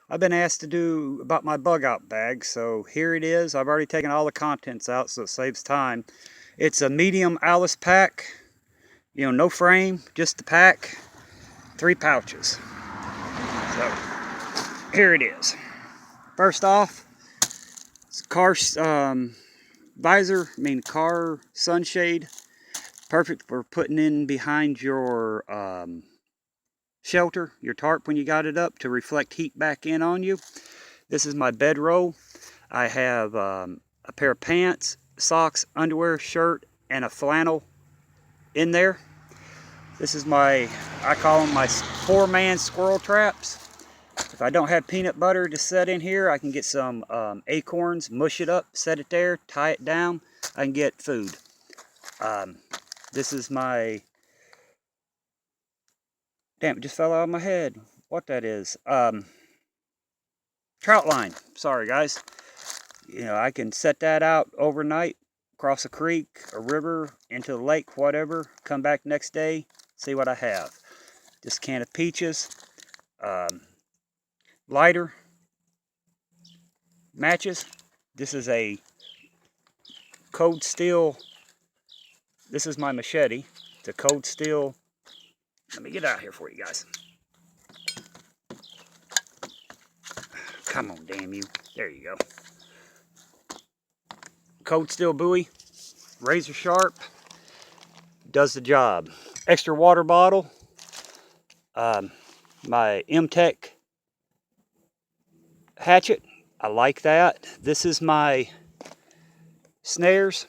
I've been asked to do about my bug out bag, so here it is. I've already taken all the contents out, so it saves time. It's a medium Alice pack, no frame, just the pack, 3 pouches. So here it is. First off, it's car visor, car sunshade, perfect for putting in behind your shelter, your tarp when you got it up to reflect heat back in on you. This is my bedroll. I have a pair of pants, socks, underwear, shirt, and a flannel in there. This is I call them my 4-man squirrel traps. If I don't have peanut butter to set in here, I can get some acorns, mush it up, set it there, tie it down. I can get food. This is my, damn, it just fell out of my head. What that is. Trout line. Sorry, guys. I can set that out overnight, cross a creek, a river, into the lake, whatever. Come back next day, see what I have. This can of peaches, lighter, matches. This is a Cold Steel. This is my machete. It's a Cold Steel. Let me get out here for you guys. Come on, damn you. There you go. Cold Steel Bowie, razor sharp, does the job. Extra water bottle, my M-Tech hatchet, I like that. This is my snares.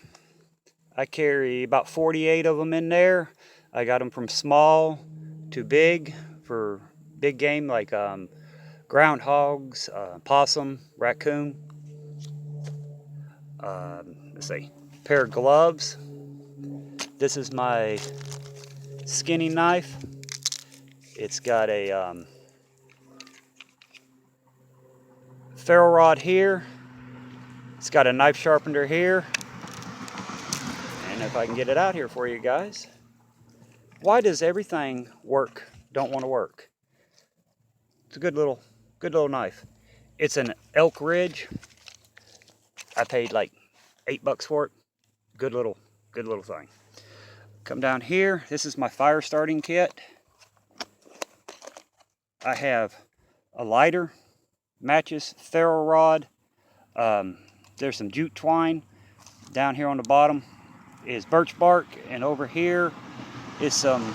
I carry about 48 of them in there. I got them from small to big for big game like groundhogs, possum, raccoon. Let's see, pair of gloves. This is my skinning knife. It's got a ferro rod here. It's got a knife sharpener here. And if I can get it out here for you guys. Why does everything don't want to work? It's a good little knife. It's an Elk Ridge. I paid like $8 for it. Good little thing. Come down here. This is my fire starting kit. I have a lighter, matches, ferro rod. There's some jute twine. Down here on the bottom is birch bark, and over here is some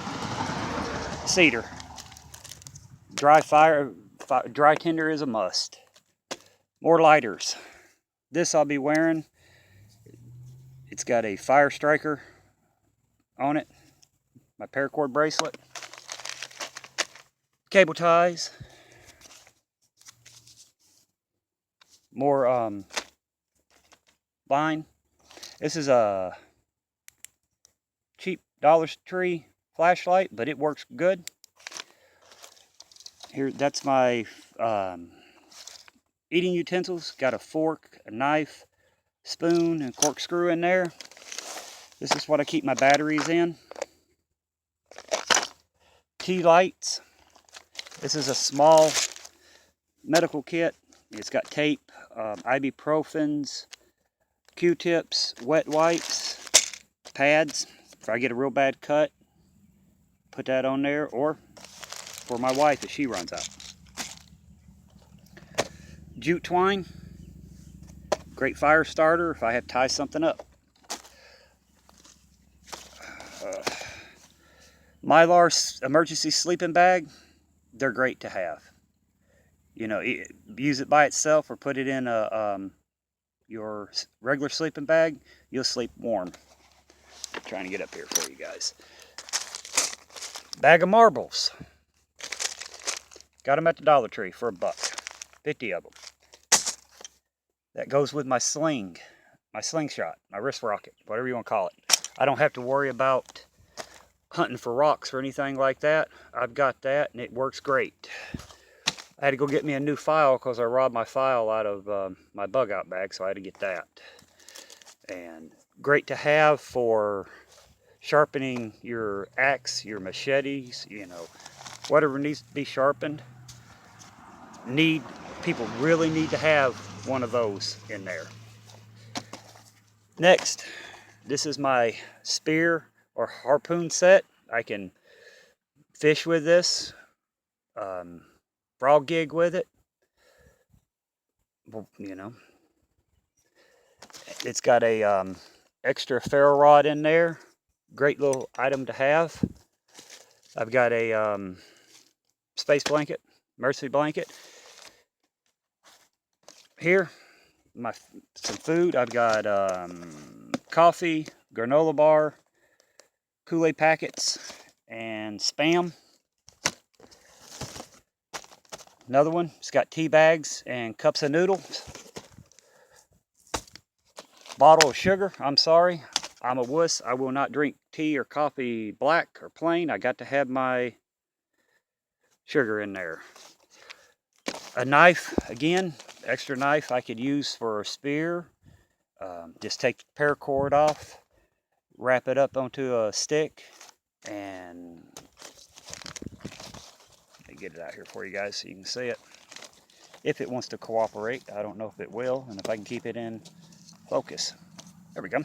cedar. Dry tinder is a must. More lighters. This I'll be wearing. It's got a fire striker on it. My paracord bracelet. Cable ties. More line. This is a cheap Dollar Tree flashlight, but it works good. Here, that's my eating utensils. Got a fork, a knife, spoon, and corkscrew in there. This is what I keep my batteries in. Tea lights. This is a small medical kit. It's got tape, ibuprofens, Q-tips, wet wipes, pads. If I get a real bad cut, put that on there, or for my wife if she runs out. Jute twine, great fire starter if I have to tie something up. Mylar emergency sleeping bag, they're great to have. Use it by itself or put it in your regular sleeping bag, you'll sleep warm. I'm trying to get up here for you guys. Bag of marbles. Got them at the Dollar Tree for $1. 50 of them. That goes with my slingshot, my wrist rocket, whatever you want to call it. I don't have to worry about hunting for rocks or anything like that. I've got that and it works great. I had to go get me a new file because I robbed my file out of my bug out bag, so I had to get that. And great to have for sharpening your axe, your machetes, whatever needs to be sharpened. people really need to have one of those in there. Next, this is my spear or harpoon set. I can fish with this, frog gig with it. Well, you know, it's got a extra ferro rod in there. Great little item to have. I've got a space blanket, emergency blanket. Here, some food. I've got coffee, granola bar, Kool-Aid packets, and Spam. Another one, it's got tea bags and cups of noodles. Bottle of sugar. I'm sorry, I'm a wuss. I will not drink tea or coffee black or plain. I got to have my sugar in there. A knife, again, extra knife I could use for a spear. Just take the paracord off, wrap it up onto a stick, and let me get it out here for you guys so you can see it. If it wants to cooperate, I don't know if it will, and if I can keep it in focus. There we go.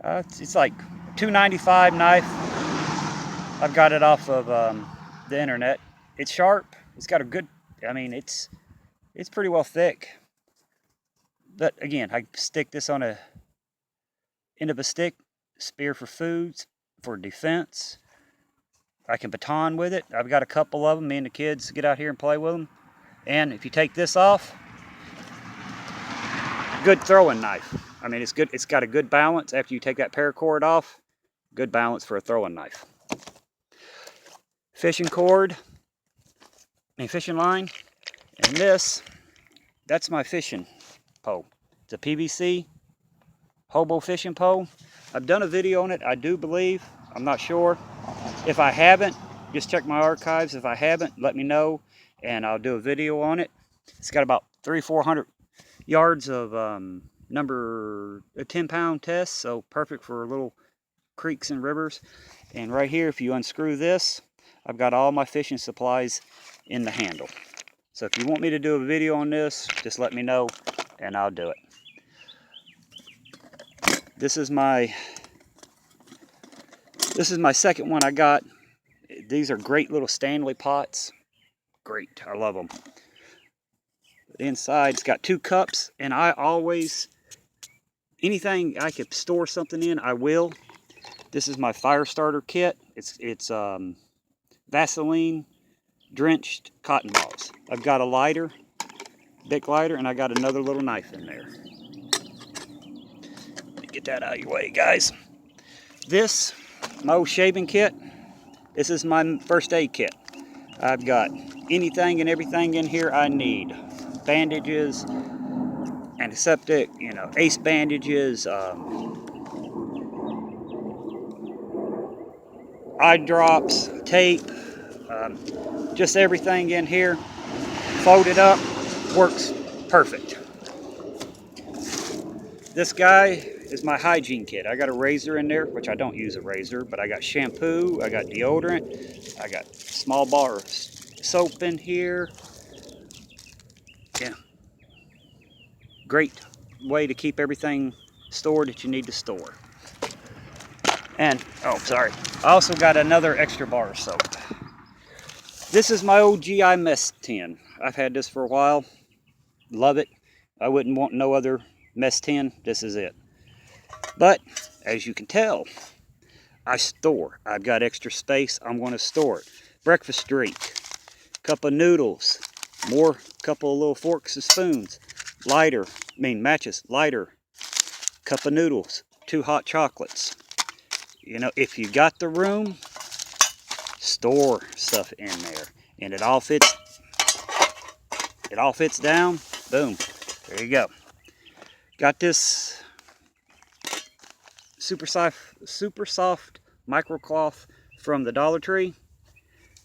It's like $2.95 knife. I've got it off of the internet. It's sharp. It's got a good, I mean, it's pretty well thick. But again, I stick this on a end of a stick, spear for foods, for defense. I can baton with it. I've got a couple of them. Me and the kids get out here and play with them. And if you take this off, good throwing knife. I mean, it's good. It's got a good balance after you take that paracord off. Good balance for a throwing knife. Fishing cord and fishing line. And that's my fishing pole. It's a PVC hobo fishing pole. I've done a video on it, I do believe. I'm not sure. If I haven't, just check my archives. If I haven't, let me know, and I'll do a video on it. It's got about 300-400 yards of a 10-pound test, so perfect for little creeks and rivers. And right here, if you unscrew this, I've got all my fishing supplies in the handle. So if you want me to do a video on this, just let me know and I'll do it. This is my second one I got. These are great little Stanley pots. Great, I love them. The inside's got 2 cups, and I always, anything I could store something in, I will. This is my fire starter kit. It's Vaseline drenched cotton balls. I've got a lighter, Bic lighter, and I got another little knife in there. Let me get that out of your way, guys. This, my old shaving kit. This is my first aid kit. I've got anything and everything in here I need. Bandages, antiseptic, ace bandages, eye drops, tape, just everything in here. Folded up, works perfect. This guy is my hygiene kit. I got a razor in there, which I don't use a razor, but I got shampoo, I got deodorant, I got small bar of soap in here. Yeah. Great way to keep everything stored that you need to store. And, oh, sorry. I also got another extra bar of soap. This is my old GI mess tin. I've had this for a while. Love it. I wouldn't want no other mess tin. This is it. But, as you can tell, I've got extra space. I'm going to store it. Breakfast drink. Cup of noodles. More couple of little forks and spoons. Matches. Lighter. Cup of noodles. 2 hot chocolates. If you got the room, store stuff in there, and it all fits down. Boom, there you go. Got this super soft microcloth from the Dollar Tree.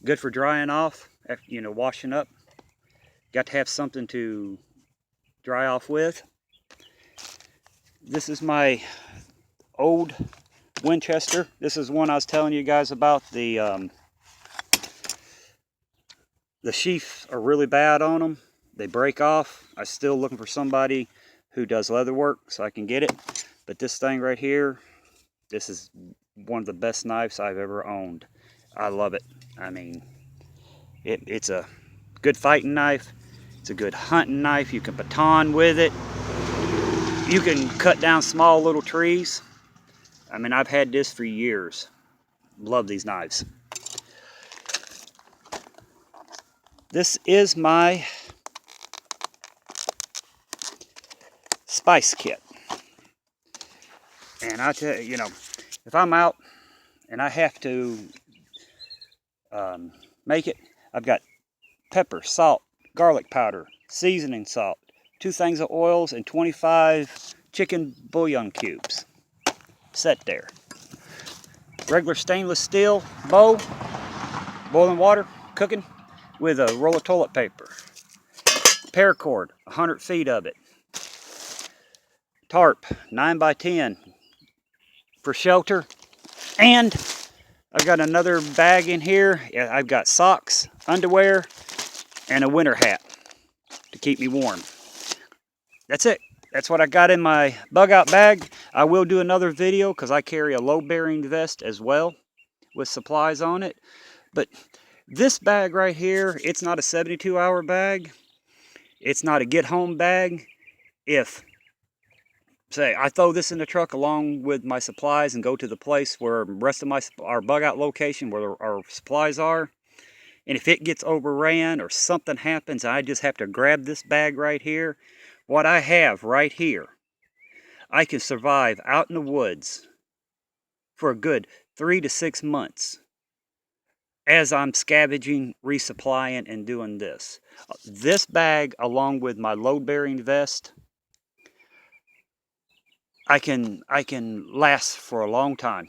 Good for drying off after washing up. Got to have something to dry off with. This is my old Winchester. This is one I was telling you guys about, the The sheaths are really bad on them. They break off. I'm still looking for somebody who does leather work so I can get it. But this thing right here, this is one of the best knives I've ever owned. I love it. I mean, it's a good fighting knife. It's a good hunting knife. You can baton with it. You can cut down small little trees. I mean, I've had this for years. Love these knives. This is my spice kit. And I tell you, if I'm out and I have to make it, I've got pepper, salt, garlic powder, seasoning salt, 2 things of oils, and 25 chicken bouillon cubes. Set there. Regular stainless steel bowl, boiling water, cooking, with a roll of toilet paper. Paracord, 100 feet of it. Tarp, 9x10 for shelter. And I've got another bag in here. I've got socks, underwear, and a winter hat to keep me warm. That's it. That's what I got in my bug out bag. I will do another video because I carry a load-bearing vest as well with supplies on it. But this bag right here, it's not a 72-hour bag. It's not a get-home bag. If, say, I throw this in the truck along with my supplies and go to the place where the rest of our bug out location where our supplies are, and if it gets overran or something happens, I just have to grab this bag right here. What I have right here, I can survive out in the woods for a good 3 to 6 months as I'm scavenging, resupplying, and doing this. This bag, along with my load-bearing vest, I can last for a long time.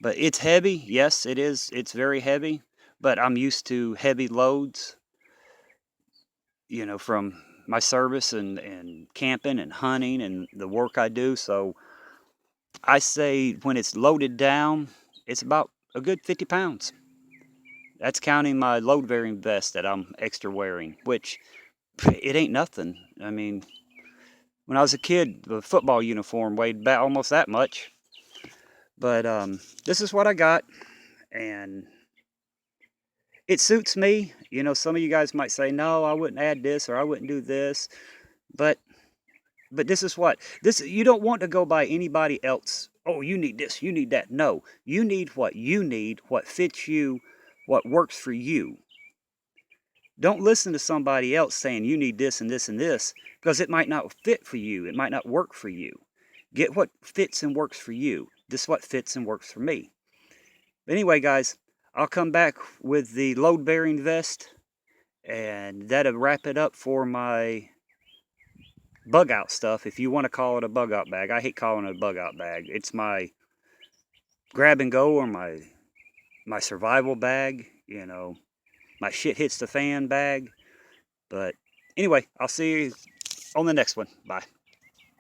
But it's heavy. Yes, it is. It's very heavy. But I'm used to heavy loads, from my service and camping and hunting and the work I do. So I say when it's loaded down, it's about a good 50 pounds. That's counting my load-bearing vest that I'm extra wearing, which it ain't nothing. I mean, when I was a kid, the football uniform weighed about almost that much. But this is what I got, and it suits me. Some of you guys might say, no, I wouldn't add this or I wouldn't do this. But this is what. You don't want to go by anybody else. Oh, you need this, you need that. No, you need, what fits you, what works for you. Don't listen to somebody else saying you need this and this and this, because it might not fit for you. It might not work for you. Get what fits and works for you. This is what fits and works for me. But anyway, guys, I'll come back with the load-bearing vest, and that'll wrap it up for my bug-out stuff, if you want to call it a bug-out bag. I hate calling it a bug-out bag. It's my grab-and-go or my survival bag, my shit-hits-the-fan bag. But anyway, I'll see you on the next one. Bye.